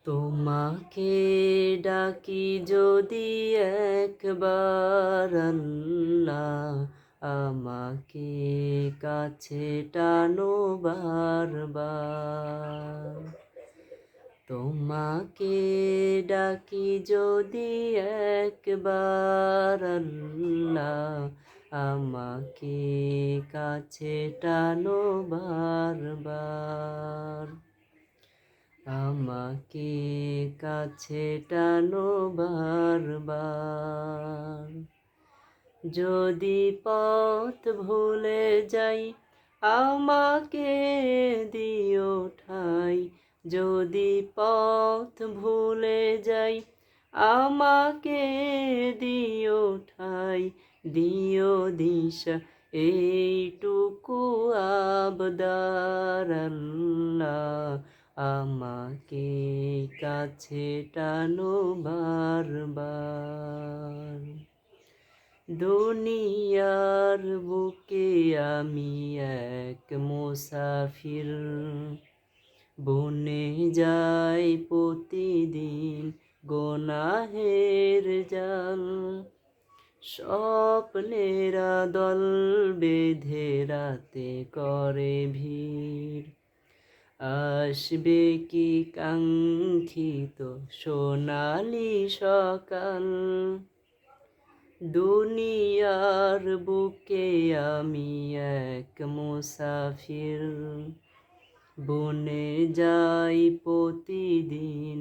তোমাকে ডাকি যদি একবার আল্লাহ, আমাকে কাছে টানো বারবার। তোমাকে ডাকি যদি একবার আল্লাহ, আমাকে কাছে টানো বারবার। আমাকে কাছে টানো বারবার। যদি পথ ভুলে যাই, আমাকে দিও ঠাই। যদি পথ ভুলে যাই, আমাকে দিও ঠাই। দিও দিশা এইটুকু আবদার আল্লাহ, আমাকে কাছে টানো বারবার। দুনিয়ার বুকে আমি এক মুসাফির, বনে যাই প্রতিদিন গুনাহের জাল। স্বপ্নেরা দল বেঁধে রাতে করে ভিড়, আসবে কি কাঙ্ক্ষিত সোনালি সকাল। দুনিয়ার বুকে আমি এক মুসাফির, বনে যাই প্রতিদিন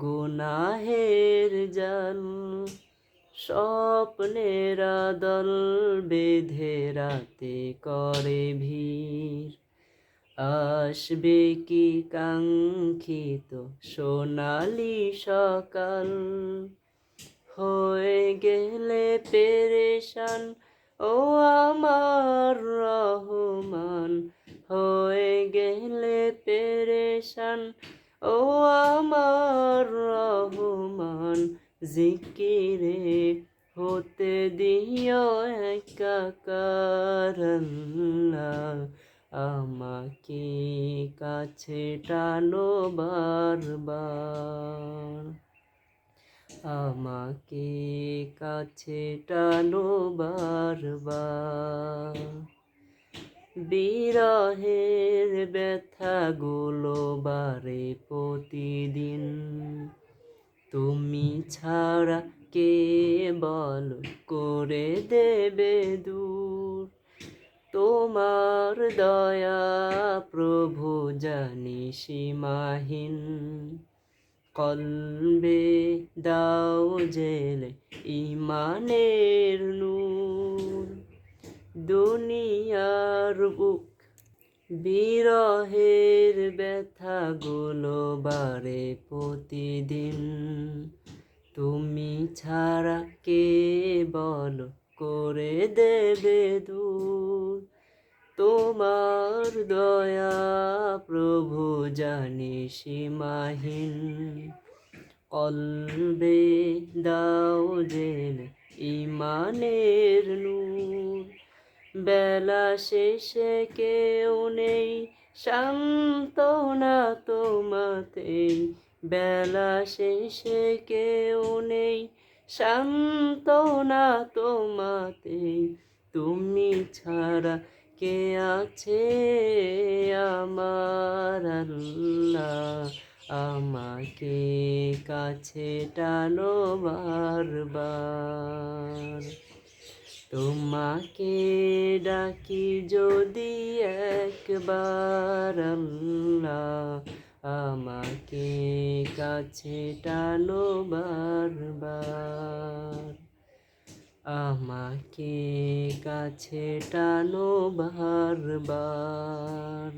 গুনাহের জাল। স্বপ্নেরা দল বেঁধে রাতে করে ভিড়, আসবে কি কাঙ্ক্ষিত সোনালি সকাল। হয়ে গেলে পেরেশান ও আমার রহমান, হয়ে গেলে পেরেশান ও আমার রহমান। জিকিরে হতে দিও একাকার আল্লাহ, আমাকে কাছে টানো বারবার। আমাকে কাছে টানো বারবার। বিরহের ব্যথাগুলো বারে প্রতিদিন, তুমি ছাড়া কে বল করে দেবে দূর। তোমার দয়া প্রভু জানি সীমাহীন, কলবে দাও জেলে ইমানের নূর। দুনিয়ার বুক বিরহের ব্যথাগুলো বাড়ে প্রতিদিন, তুমি ছাড়া কে বল করে দেবে দূর। তোমার দয়া প্রভু জানি সীমাহীন, কলবে দাও জেলে ইমানের নূর। বেলা শেষে কেউ নেই সান্ত্বনা তোমাতেই, বেলা শেষে কেউ নেই সান্ত্বনা তোমাতেই। তুমি ছাড়া কে আছে আমার আল্লাহ, আমাকে কাছে টানো বারবার। তোমাকে ডাকি যদি একবার আল্লাহ, আমাকে কাছে টানো বারবার। আমাকে কাছে টানো বারবার।